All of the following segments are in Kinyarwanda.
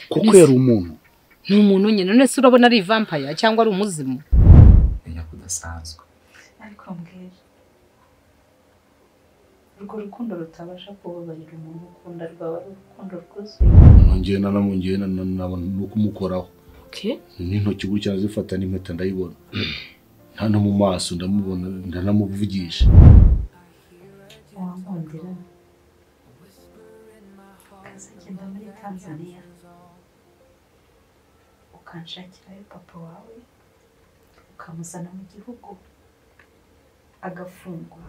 kuko yari umuntu. Ni umuntu nyine, none se urabona ari vampire cyangwa ari umuzimu? Enya kudasanzwe. Ariko mbwira, urwo rukundo rutabasha kubabarira umuntu ukunda rwawe ari urukundo rwuzuye. Nongeye no kumukoraho. Okay. N'intoki gutya zifata n'impeta ndayibona. Nta no mu maso ndamubona, ndanamuvugisha. Wankundira kazagenda muri Tanzania ukanshakirayo papa wawe ukamuzana mu gihugu agafungwa.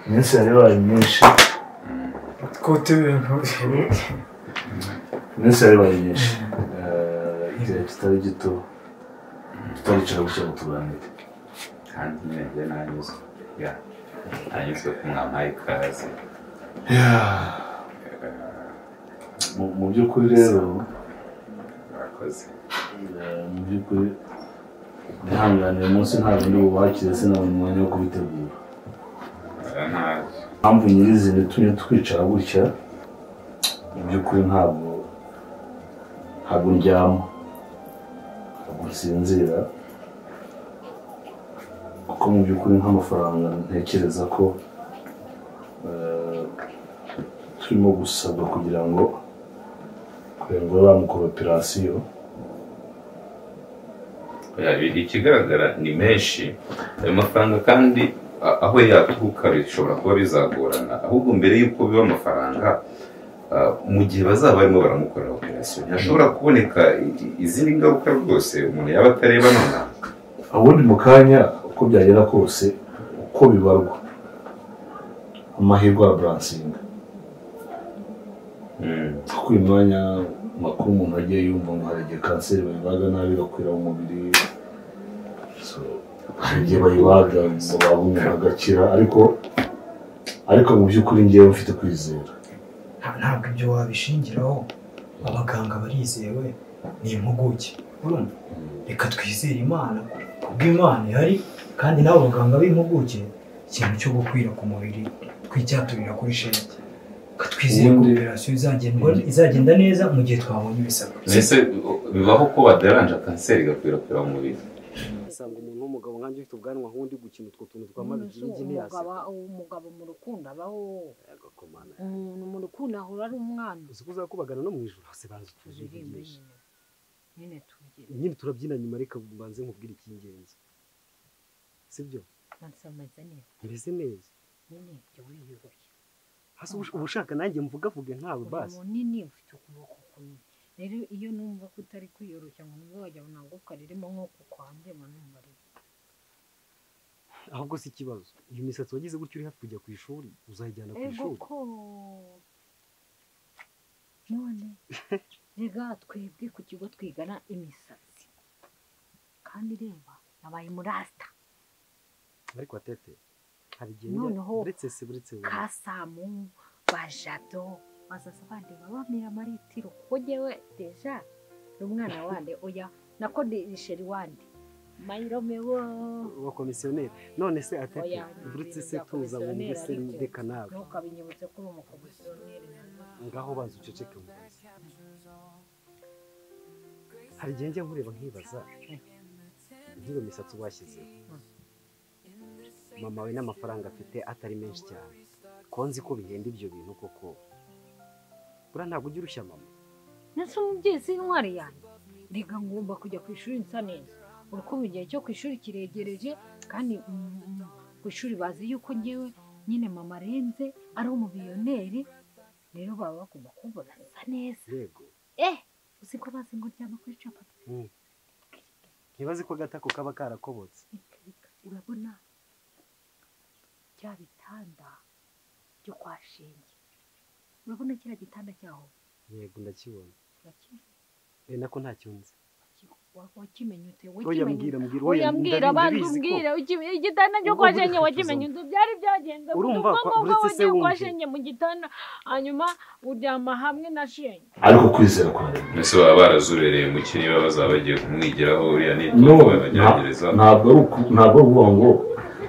Iminsi yabaye myinshi. Kote Iminsi yabaye myinshi. Igihe kitari gito tutaricara gutya ngo tuganire. Kandi nyine nanyuzwe. Nanyuzwe kumwampaye ikaze. Mu by'ukuri rero Murakoze. mu by'ukuri ntihanganiye umunsi ntabwo ndi bubakire sinabona umwanya wo kubitegura. Mpamvu nyirizina itumye twicara gutya mu by'ukuri ntabwo ndyama, ntabwo nsinzira, kuko mu by'ukuri nk'amafaranga ntekereza ko turimo gusabwa kugira ngo bamukora operasiyo. Ikigaragara ni menshi ayo mafaranga, kandi aho yaturuka bishobora kuba bizagorana, ahubwo mbere y'uko biba amafaranga mu gihe bazaba barimo baramukorera operasiyo ntashobora kuboneka izindi ngaruka rwose umuntu yaba atareba nonaha. Ubundi mu kanya uko byagera kose, uko bibarwa amahirwe araburansinga, kuko uyu mwanya makuru umuntu agiye yumva ngo hari igihe kanseri bayibaga nabi igakwira mu mubiri, hari igihe bayibaga ngo babone agakira, ariko mu by'ukuri ngewe mfite kwizera. ntabwo ibyo wabishingiraho, abaganga barizewe, ni impuguke. Urumva, reka twizere Imana, kubwo Imana ihari, kandi n'abo baganga b'impuguke ikintu cyo gukwira ku mubiri twicyaturira kuri shenge. Twizeye ko operasiyo izagenda neza mu gihe twabonye ibisabwa. Ese bibaho ko baderanja kanseri igakwirakwira mu mubiri? Usanga umuntu w'umugabo nkanjye ufite ubwanwa nk'undi gukina utwo tuntu tw'amabigi n'igi ntiyaseka. Umugabo mu rukundo abaho. Agakomana. Umuntu mu rukundo ahora ari umwana. Uzi ko uzakubagana no mu ijoro hose bazi tuzirimbiye. Nyine turabyina nyuma, reka mbanze nkubwire icy'ingenzi. Sibyo? Mansameze neza. Mbese neza. Nyine byo wiyoroshye. Hasi ubushaka nanjye mvugavuge nkawe basi. Munini ufite ukuboko kunini. Rero iyo numva ko utari kwiyoroshya ngo numva wajya unanguka ririmo nk'uko kwande manumva ari. Ahubwo si ikibazo. Iyo misatsi wagize gutyo uri hafi kujya ku ishuri, uzayijyana ku ishuri. None rega twebwe ku kigo twigana imisatsi. Kandi reba nabaye murasta. Ariko atete hari igihe buretse Kasamu bajado bazaza bandi babamira amaritiro kuko jewe deja umwana wande oya nako ndisheri wande mayiromewo wa komisiyoneri. None se atete buretse se tuza wumve se ndeka nawe ntukabinyibutse ko uri umukomisiyoneri ngaho baza uceceke mu kazi. Hari igihe njya nkureba nkibaza nk'iyo misatsi washyizeho mama we n'amafaranga afite atari menshi cyane, ko nzi ko bihenda ibyo bintu koko. Bura ntabwo ujya urushya mama. Nese umubyeyi si intwari yanjye, rega ngomba kujya ku ishuri nsa neza. Urukundo igihe cyo ku ishuri kiregereje, kandi ku ishuri bazi yuko ngewe nyine mama arenze ari umubiyoneri, rero baba bagomba kumbona nsa neza. Yego. Uzi ko bazi ngo ryama kuri capati. Ntibazi ko gatako kaba karakobotse. Urabona cya bitanda cyo kwa Shenge, urabona kiriya gitanda cyaho? Yego ndakibona. Urakibona? Nako ntacyo nzi. wakimenye ute oya mbwira abantu ubwire igitanda cyo kwa Shenye wakimenye ute byari byagenze urumva uretse se kwa Shenye mu gitanda hanyuma uryama hamwe na Shenye ariko kwizera kwawe mbese baba barazurereye mu kiri baba bazaba bagiye kumwigiraho uriya n'itungo bagerageza ntabwo ari ukuvuga ngo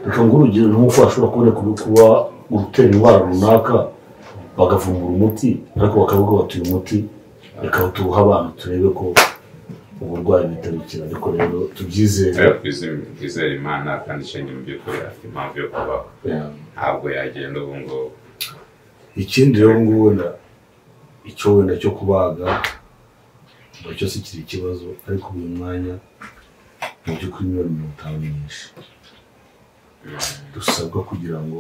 reka ngo urugero nk'uko hashobora kuba gutera indwara runaka bagavumbura umuti ariko bakavuga bati uyu muti reka tuwuhe abantu turebe ko uburwayi bitabikira ariko rero tubyizere twizere Imana kandi Shenye mu by'ukuri afite impamvu yo kubaho ntabwo yagenda ubu ngo ikindi rero ngubu wenda cyo kubaga ngo cyose kiri ikibazo ariko uyu mwanya mu by'ukuri miliyoni 50 nyinshi dusabwa kugira ngo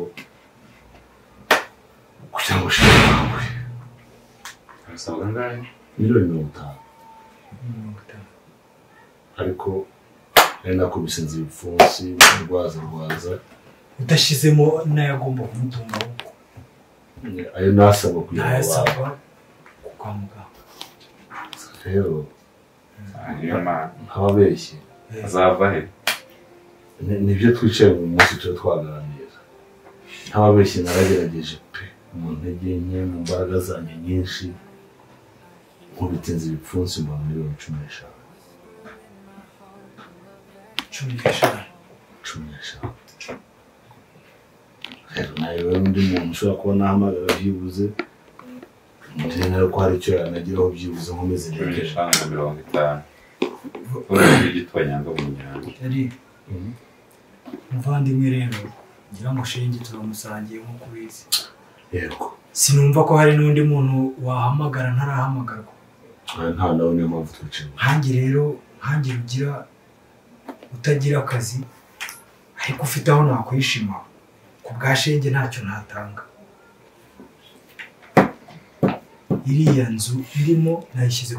Shenye arasabwa ngahe miliyoni 50 ariko nakubise nzi ibipfunsi rwaza udashizemo n'ayagomba kumutunga ahubwo ayo nasabwa kugira ngo nayasabwa kwa muganga rero hanyuma ababeshye azava he nibyo twicaye mu munsi turi twaganira nk'ababeshye naragerageje pe mu ntege nke mu mbaraga zanjye nyinshi nkubitse ibipfunsi mu miliyoni 15 rero nawe undi muntu ushobora kuba nahamagara byibuze ndetse nawe ko hari icyo yanageraho byibuze nkomeze ntegereje 50 urabona igitwanyanga mu nyanja yari muvandimwe rero ngira ngo Shenye turamusangiye nko kubizi yego sinumva ko hari n'undi muntu wahamagara ntarahamagarwa nta nawe niyo mpamvu twicaye nkange rugira utagira akazi ariko ufite aho nakwishima ku bwa Shenye ntacyo ntatanga iriya nzu irimo nayishyize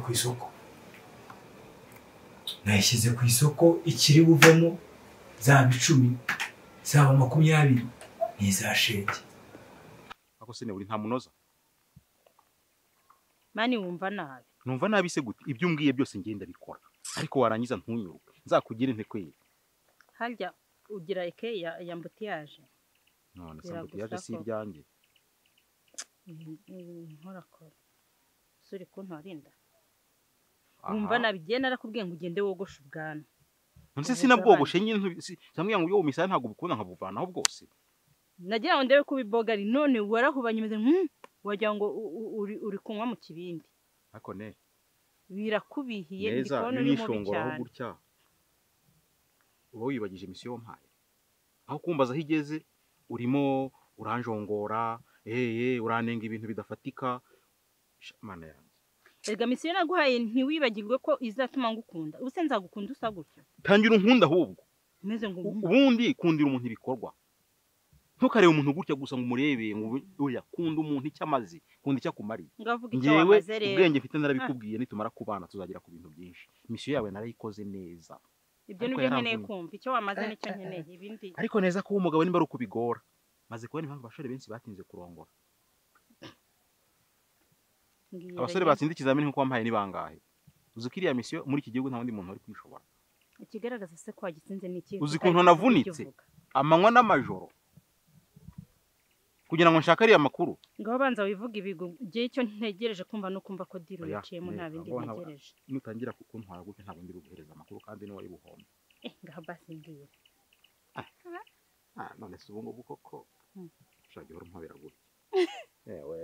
ku isoko ikiri buvemo zaba 10 zaba 20 ni za Shenye ako sine uri nta munoza mani wumva nabi numva nabi se gute ibyo umbwiye byose ngenda bikora ariko warangiza ntunyuruke nzakugire ntekwe harya ugira eke ya mbutiyaje none mbutiyaje si iryanjye nkorakora suri kuntwarinda wumva nabigiye narakubwiye ngo ugende wogosha ubwana none sinabwogoshe nyine cyangwa ngo uyo misaya ntago bukunda nkabuvanaho bwose nagira ngo ndebe kubibogari none warahubanye meze wagira ngo uri kunywa mu kibindi ariko ne birakubihiye ndikono uri mu cyane gutya uba wibagije misiyo mpaye aho kumbaza aho igeze urimo uranjongora uranenga ibintu bidafatika mana yanjye erega misiyo naguhaye ntiwibagirwe ko izatuma ngukunda ubuse nzagukunda usa gutyo tangira unkunda ahubwo meze ngo ubundi kundira umuntu ibikorwa ntukarebe umuntu gutya gusa ngo umurebe ngo oya kunda umuntu icyamazi kunda icyakumari ngewe ubwenge mfite narabikubwiye nitumara kubana tuzagira ku bintu byinshi misiyo yawe narayikoze neza ibyo nibyo nkeneye kumva icyo wamaze nicyo nkeneye ibindi ariko neza ko umugabo nimba ari ukubigora maze kubona impamvu abashore benshi batinze kurongora abasore batsinze ikizamini nkuko wampaye ni bangahe uzi ko iriya misiyo muri iki gihugu nta wundi muntu wari kwishobora ikigaragaza se ko wagitsinze ni iki uzi ukuntu navunitse amanywa n'amajoro kugira ngo nshake ariya makuru ngaho banza wivuga ibigo gihe cyo ntegereje kumva no kumva ko diro yaciyemo nta bindi ntegereje nutangira kuntwara gutya ntabwo ndi buguhereza amakuru kandi ni wari buhombe ngaho basi mbwira none se ubu ngubu koko ushaka ihora mpabera gutya yewe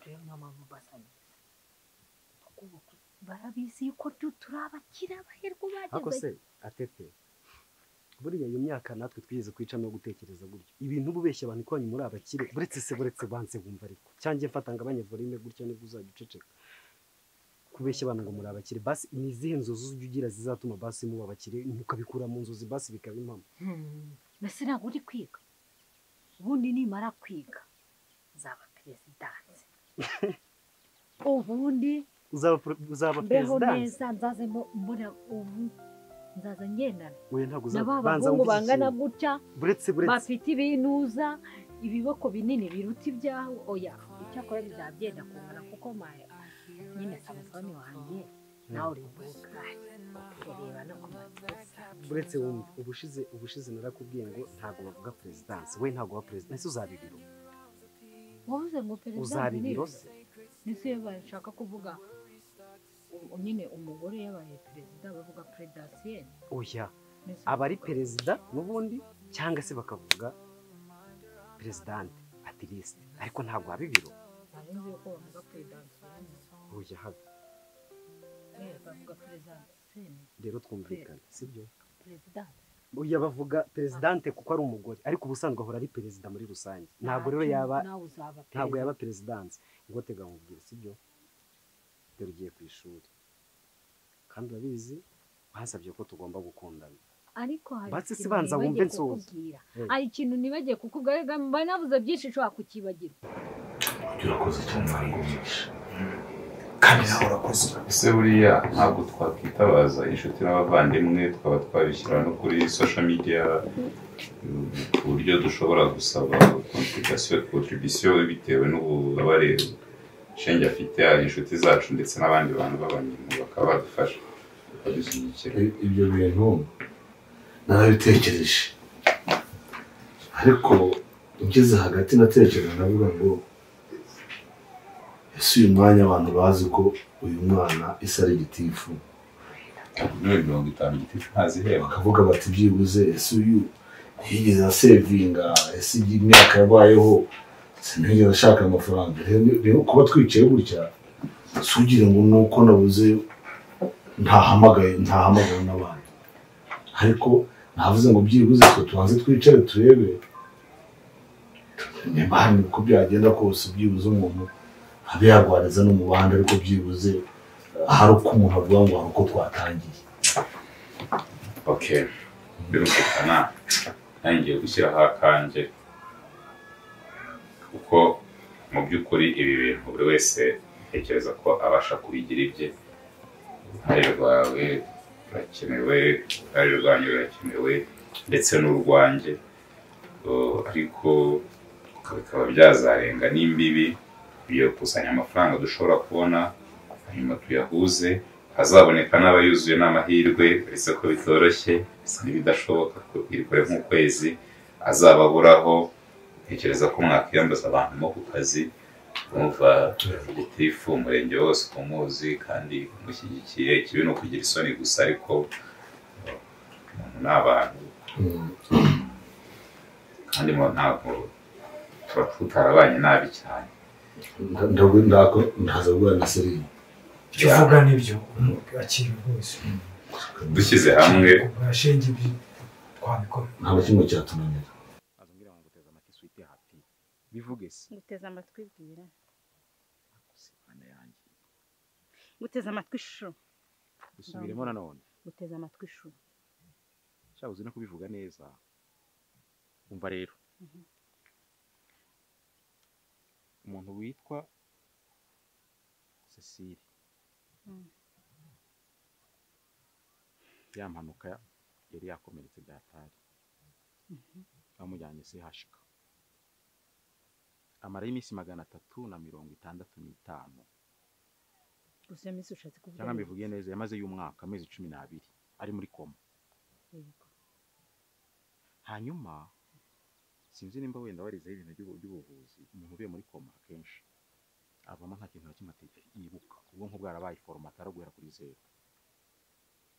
rero nk'amavu basanye barabizi yuko turabakira abaherwa bageze ako se atete buriya iyo myaka natwe twigeze kwicamo no gutekereza gutyo ibintu ububeshya abantu ko muri abakire buretse banse bumva ariko cyanjye mfatanga abanyevorime gutyo nibwo uzajya uceceka kubeshya abantu ngo muri abakire basi ni izihe nzozi ugira zizatuma basi muba abakire mukabikura mu nzozi basi bikaba impamo mbese ntabwo uri kwiga ubundi nimara kwiga uzaba perezidansi ubundi uzaba mbeho neza nzaze mbona ubu nzaza ngendana we ntabwo uzabanza bangana gutya bafite ibinuza ibiboko binini biruta ibyaho oya icyakora bizabyenda kungana kuko nyine samusoni wanjye nawe uri bugari ureba no ku makosa uretse ubushize narakubwiye ngo ntabwo bavuga perezidansi we ntabwo wa perezidansi uzaba ibiro wavuze ngo perezidansi uzaba ibiro se nise iyo bashaka kuvuga nyine umugore yabaye perezida bavuga peredasiyeni oya aba ari perezida n'ubundi cyangwa se bakavuga perezidante atirisite ariko ntabwo haba ibiro ntarenze yuko bavuga peredasiyeni oya habe bavuga peredasiyeni rero twumvikana sibyo perezidansi oya bavuga perezidante kuko ari umugore ariko ubusanzwe ahora ari perezida muri rusange ntabwo rero yaba perezidansi ngo tega nkubwire sibyo dore ugiye ku ishuri kandi urabizi basabye ko tugomba gukundana ariko batse si banza wumve nsoza hari ikintu nibagiye kukubwira mba navuze byinshi ushobora kukibagirwa urakoze cyane mwarangumisha kandi nawe urakoze ese buriya ntabwo twakwitabaza inshuti n'abavandimwe tukaba twabishyira no kuri social media ku buryo dushobora gusaba contribution bitewe n'ububabare shenge afite hari inshuti zacu ndetse n'abandi bantu b'abanyamuryango bakaba badufasha bakadushyigikira ibyo bintu narabitekereje ariko ngeze hagati natekereza ndavuga ngo ese uyu mwanya abantu bazi ko uyu mwana isa ari gitifu 50 gitifu ntaziheba bakavuga bati byibuze ese uyu ntiyigeze asevinga ese imyaka yabayeho sinigeze ashaka amafaranga rero kuba twicaye gutya sugire ngo nuko nabuze ntahamagaye n'abandi ariko navuze ngo byibuze twe tubanze twicare turebe niba uko byagenda kose byibuze umuntu habe yarwariza no mu bandi ariko byibuze hari uko umuntu avuga ngo hari uko twatangiye okay birumvikana nangiye gushyiraho akanje kuko mu by'ukuri ibi bintu buri wese tekereza ko abasha kubigira ibye uruhare rwawe rurakenewe uruhare rwanyu rurakenewe ndetse n'urwanjye ariko bikaba byazarenga n'imbibi iyo kusanya amafaranga dushobora kubona hanyuma tuyahuze hazaboneka n'abayuzuye n'amahirwe uretse ko bitoroshye bisa n'ibidashoboka ko iri kure nk'ukwezi azababuraho tekereza ko mwakwiyambaza abantu mo ku kazi kumva gitifu umurenge wose kumuzi kandi umushyigikiye ikibi no kugira isoni gusa ariko umuntu ni abantu kandi ntabwo tuba tutarabanye nabi cyane ndaza guhura na Serine ibyo uvuga nibyo akiri rwose dushyize hamwe urashenge ibyo twabikora nta na kimwe cyatunanira azongera ngo guteza amatwi swite happy bivuge se guteza amatwi bwira kusibana yanjye guteza amatwi shu dusubiremo nanone guteza amatwi shu cyangwa uzi no kubivuga neza umva rero umuntu witwa Cecile ya mpanuka yari yakomeretse byatari bamujyanye CHK amarayo iminsi 365 gusa iminsi ushatse kuvuga cyangwa mbivugiye neza yamaze y'umwaka amezi 12 ari muri koma hanyuma sinzi nimba wenda warize ibintu by'ubuvuzi umuntu uvuye muri koma akenshi avamo nta kintu na kimwe yibuka ubwonko bwarabaye formatara guhera kuri zero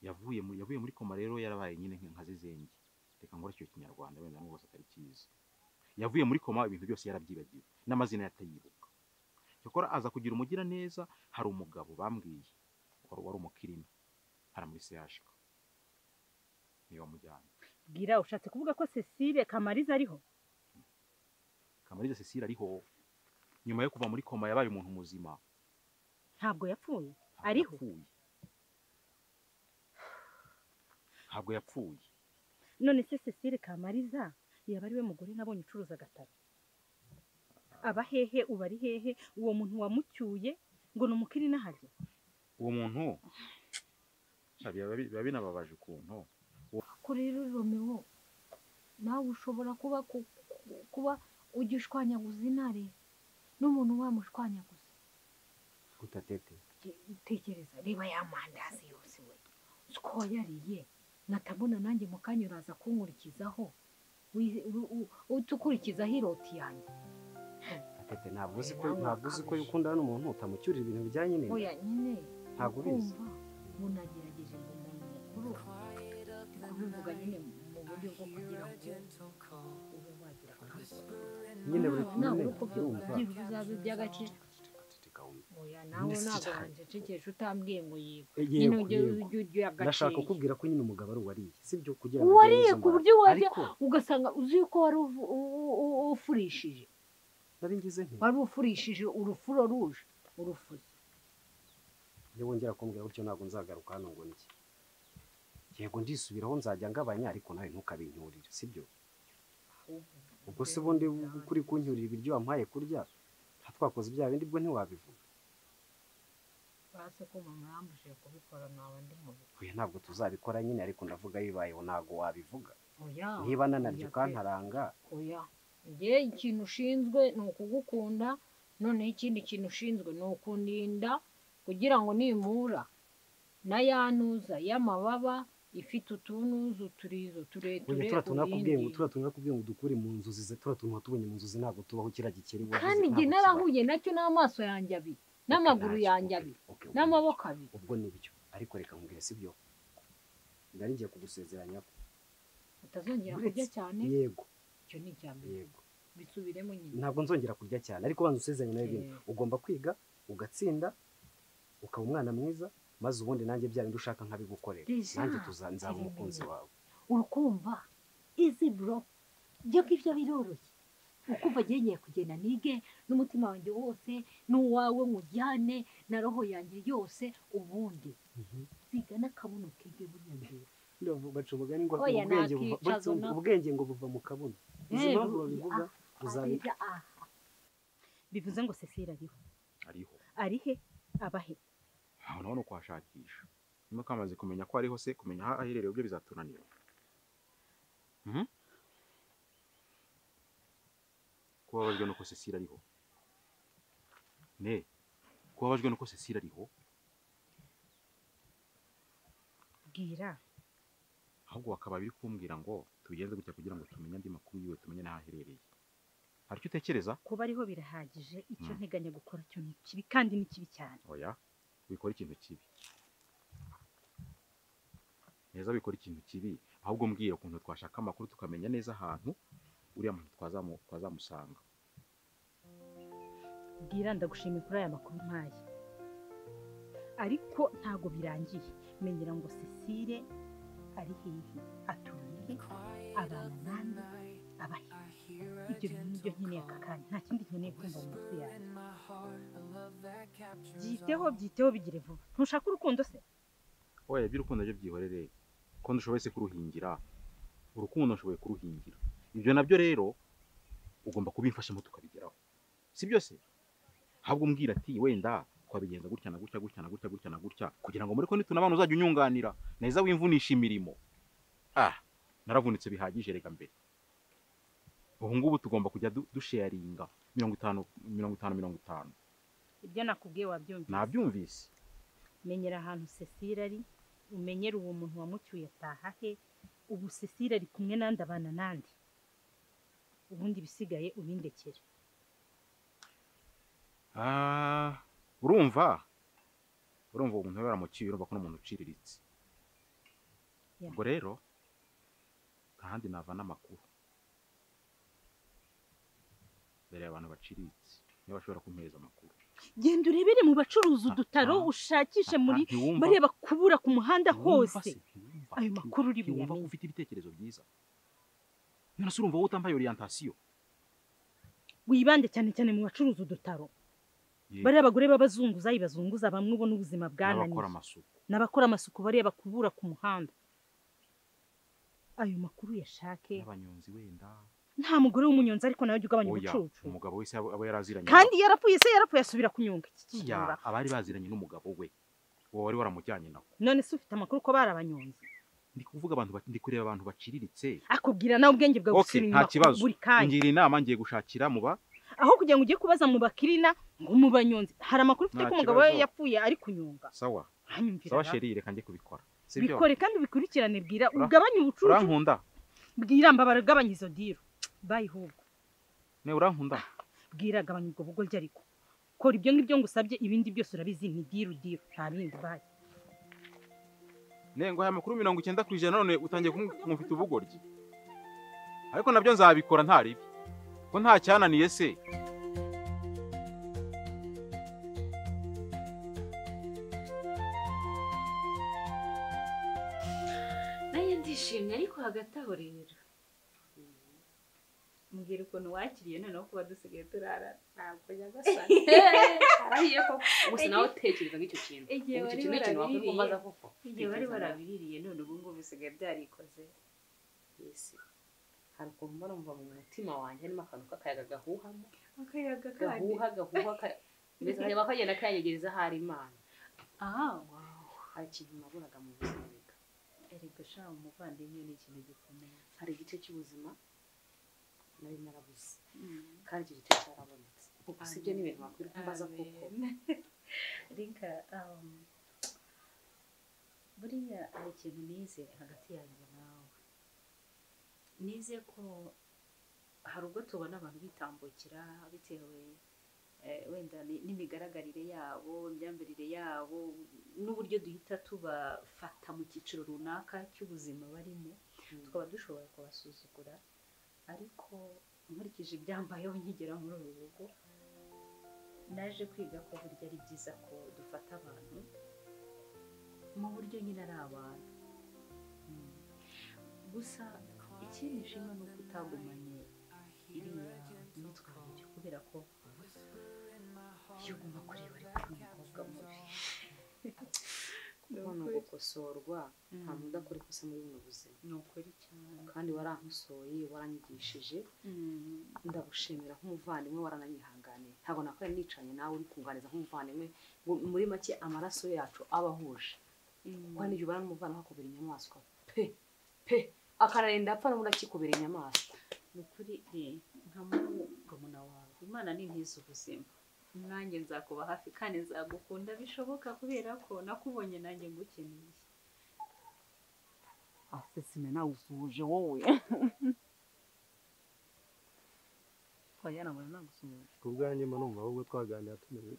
yavuye muri koma rero yarabaye nyine nka zizenge reka ngora icyo kinyarwanda wenda n'ubose atari cyiza yavuye muri koma ibintu byose yarabyibagiwe n'amazina yatayibuka cyokora aza kugira umugira neza hari umugabo bambwiye wari umukirina hari muri CHK niyo mujyana bwira ushatse kuvuga ko Cecile Kamariza ariho Kamariza Cecile ariho nyuma yo kuva muri koma yabaye umuntu muzima ntabwo yapfuye ariho ntabwo yapfuye none se Cecile Kamariza yaba ari we mugore nabonye ucuruza agataro aba hehe uba ari hehe uwo muntu wamucyuye ngo ni umukirina harya uwo muntu biba binababaje ukuntu ko rero Romeo nawe ushobora kuba ugishwanyaguza intare n'umuntu wamushwanyaguza gutatete tekereza reba ya mandazi yose we uko wayariye natabona nanjye mu kanya uraza kunkurikizaho utukurikizaho iroti yanjye Tete ntabwo uzi ko ukundana n'umuntu utamucyurira ibintu bijyanye n'ibyo oya nyine ntabwo ubizi munagerageje ngo umuntu mukuru kubivuga nyine mu buryo bwo kugira ngo ube wagira nyine buri kumwe byibuze uzabe iby'agake oya nawe ntabwo wanjecekesha utambwiye ngo yego nyine ujye agaciro ndashaka kukubwira ko nyine umugabo ari uwariye sibyo kugira ngo wariye ku buryo wajya ugasanga uzi ko wari ufurishije nari ngize nti wari ufurishije urufuro ruje urufuze iyo wongera kumbwira gutyo ntabwo nzagaruka hano ngo niki yego ndisubiraho nzajya ngabanya ariko nawe ntukabinyurire sibyo ubwo se bundi kuri kunyurira ibiryo wampaye kurya twakoze ibya bindi bwo ntiwabivuga base ko mama yambujije kubikora nawe ndi mu oya ntabwo tuzabikora nyine ariko ndavuga bibayeho ntabwo wabivuga oya niba nanaryo ukantaranga oya njye ikintu ushinzwe ni ukugukunda noneho ikindi kintu ushinzwe ni ukundinda kugira ngo nimura na yantuza y'amababa ifite utunuzu turizo tureture turakubwiye ngo dukure mu nzozi ze tubonye mu nzozi ntabwo tubaho kiriya gikeri kandi njye narahuye nacyo n'amaso yanjye abiri n'amaguru yanjye abiri n'amaboko abiri ubwo nibyo ariko reka nkubwire sibyo ndari ngiye kugusezeranya ko utazongera kurya cyane yego icyo ni icya mbere yego bisubiremo nyine ntabwo nzongera kurya cyane ariko banza usezeranye nawe ibintu ugomba kwiga ugatsinda ukaba umwana mwiza maze ubundi nanjye bya bindi ushaka nkabigukorera nanjye tuzanzaba umukunzi wawe urukumva izi bro byo ngibyo biroroshye ukumva agiye kugenda nige n'umutima wanjye wose n'uwawe mujyane na roho yanjye yose ubundi ziga n'akabuno kege buriya nzira baca umugani ngo ubwenge ngo buva mu kabuno izi mpamvu babivuga uzabika bivuze ngo Cecile arihe abahe aho naho no kuhashakisha niba kamaze kumenya ko ariho se kumenya aho aherereye byo bizatunanira kubabajwe nuko Cecile ariho kubabajwe nuko Cecile ariho bwira ahubwo bakaba biri kumbwira ngo tubigenze gutya kugira ngo tumenye andi makuru yiwe tumenye n'aho aherereye hari icyo utekereza kuba ariho birahagije icyo nteganya gukora cyo ni kibi kandi ni kibi cyane oya bikora ikintu kibi neza bikora ikintu kibi ahubwo mbwira ukuntu twashaka amakuru tukamenya neza ahantu uriya muntu twazamusanga bwira ndagushimiye kuri aya makuru mpaye ariko ntago birangiye menyera ngo Cecile ari hehe atuye abana nande abahe ibyo bintu nibyo nkeneye aka kanya nta kindi nkeneye kumva mu mutwe yawe byiteho bigire vuba ntushaka urukundo se oya iby'urukundo byo byihorere ko ndushoboye se kuruhingira urukundo nshoboye kuruhingira ibyo nabyo rero ugomba kubimfashamo tukabigeraho si byose ahubwo umbwira ati wenda twabigenza gutya na gutya kugira ngo muri ko nitunabana uzajya unyunganira neza wimvunisha imirimo naravunitse bihagije reka mbere ubu ngubu tugomba kujya dusharinga 50-50 ibyo nakubwiye wabyumvise nabyumvise menyera ahantu Cecile ari umenyere uwo muntu wamucyuye ataha he ubu Cecile ari kumwe nandi abana nandi ubundi bisigaye ubindekere urumva umuntu baramuciye urumva ko n'umuntu uciriritse ubwo rero kandi nava n'amakuru mbere y'abantu baciriritse niba bashobora kumpereza amakuru genda urebere mu bacuruza udutaro ushakishe muri bareba kubura ku muhanda hose ayo makuru uri buyamenye wumva ufite ibitekerezo byiza none se urumva wowe utambaye orientation wibande cyane cyane mu bacuruza udutaro bariya abagore b'abazunguzayi bazunguza bamwe ubona ubuzima bwananiye n'abakora amasuku bareba kubura ku muhanda ayo makuru yashake n'abanyonzi wenda nta mugore w'umunyonzi ariko nawe ugabanya ubucucu umugabo wese aba yaraziranye kandi yarapfuye asubira kunyonga ya abari baziranye n'umugabo we wowe wari waramujyanye nawe none se ufite amakuru ko bari abanyonzi ndi kuvuga ndi kureba abantu baciriritse akubwira nawe ubwenge bwawe gusubira inyuma buri kanya ngira inama ngiye gushakira muba aho kugira ngo ujye kubaza mu bakirina ngo mu banyonzi hari amakuru ufite ko umugabo we yapfuye ari kunyonga. Sawa hanyumvira sawa sheri reka njye kubikora sibyo bikore kandi ubikurikirane bwira ugabanye ubucucu urankunda bwira mbabara gabanya izo diro bayi hubwo ne urankunda bwira gabanya ubwo bugoryi ariko kora ibyo ngibyo ngusabye ibindi byose urabizi ni diro nta bindi bayi nengo aya makuru 90% none utangiye kumufita ubugoryi ariko nabyo nzabikora ntaribi ko nta cyananiye se ndishimye ariko hagati aho rero mbwira ukuntu wakiriye noneho kuba dusigaye turara ntabwo nyagasani arahiye ko gusa nawe utekereza nk'icyo kintu igihe bari barabiririye none ubu ngubu bisigaye byarikoze yesi hari ukuntu mba numva mu mutima wanjye harimo akantu k'akayaga gahuhamo akayaga gahuha mbese harimo akagenda kanyegereza ahari imana hari ikintu naburaga mu buzima erega sha umuvandimwe ni ikintu gikomeye hari igice cy'ubuzima nari narabuze kandi icyo gice cyarabonetse kuko sibyo ni ibintu wakwiriye kumbaza koko reka buriya hari ikintu nize hagati yanjye nawe nize ko hari ubwo tubona abantu bitambukira bitewe wenda n'imigaragarire yabo imyambarire yabo n'uburyo duhita tubafata mu cyiciro runaka cy'ubuzima barimo tukaba dushobora kubasuzugura ariko nkurikije ibyambayeho nkigera muri uru rugo naje kwiga ko burya ari byiza ko dufata abantu mu buryo nyine ari abantu gusa ikindi nshima ni uko utagumanye iriya myitwarire kubera ko iyo uguma kureba ariko umukobwa mubi kuko ni ugukosorwa nta muntu udakora ikosa muri buno buzima ni ukuri cyane kandi warankosoye waranyigishije ndagushimira nk'umuvandimwe warananyihanganiye ntabwo nakorera nicanye nawe uri kunganiza nk'umuvandimwe muri make amaraso yacu aba ahuje kuko n'igihe ubara n'umuvandimwe akubera inyamaswa pe akanarinda apfa n'ubundi akikubera inyamaswa ni ukuri nka murumuna wawe imana ni ntiza ubuzima nanjye nzakuba hafi kandi nzagukunda bishoboka kubera ko nakubonye nanjye ngukeneye asesime nawe usuje wowe twajyana ngo nagusuje ku bwanjye mba numva ahubwo twaganira tumeze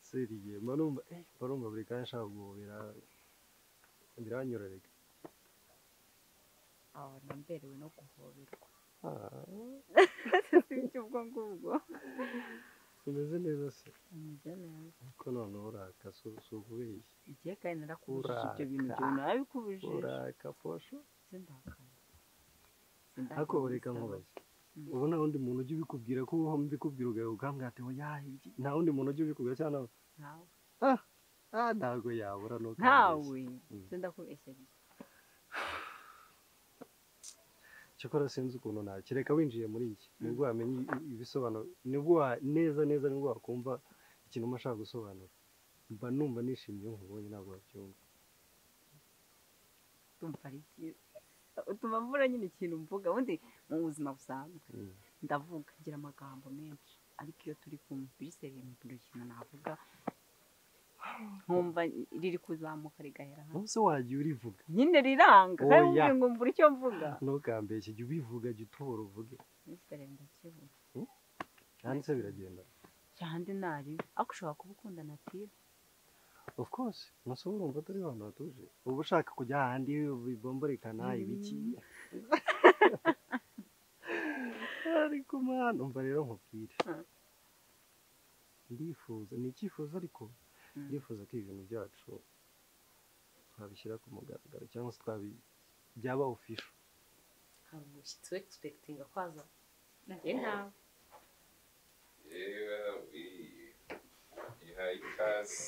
seriye mba numva buri kanya nshaka guhobera biranyorereka namberewe no guhoberwa sibyo ubwo ngubwo umeze neza se umeze neza ariko none uraka sububeshye igihe kandi narakubujije ibyo bintu byo nabikubujije uraka posho sindakaye ariko reka nkubaze ubu nta wundi muntu ujya ubikubwira ko uwo mbikubwira ugahambwa ati oya nta wundi muntu ujya ubikubwira cyangwa nawe ntabwo yabura nuko ntawe sindakubeshye cyakora sinzi ukuntu nakireka winjiye muri iki nibwo wamenye ibisobanuro nibwo neza nibwo wakumva ikintu umashaka gusobanura mba numva nishimiye nkubonye ntabwo wabyumva tumva ari byiza utuma mvura nyine ikintu mvuga ubundi mu buzima busanzwe ndavuga ngira amagambo menshi ariko iyo turi kumva biseriye mu kintu navuga nkumva riri kuzamuka rigahera hose wagiye urivuga nyine riranga kandi ngo mvura icyo mvuga ntukambeshye jya ubivuga jya utubura uvuge biseriye ndakivuga kandi se biragenda cyane nari ako ushobora kuba ukunda natira of course nasaba urumva atari abantu batuje uba ushaka kujya ahandi bibomborekana ibiki ariko mwana umva rero nkubwire ndifuza ni icyifuzo ariko ndifuza ko ibintu byacu twabishyira ku mugaragaro cyangwa se byaba official hari umushyitsi we expecting kwaza ntawe ihaye ikaze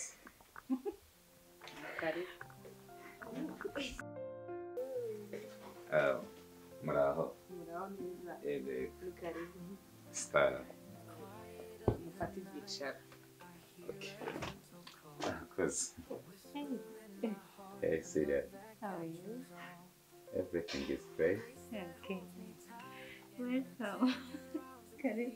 muraho neza karibu star mufate ibyicaro Because hey, Syria. How are you? Everything is great. Okay. Welcome. Karibu.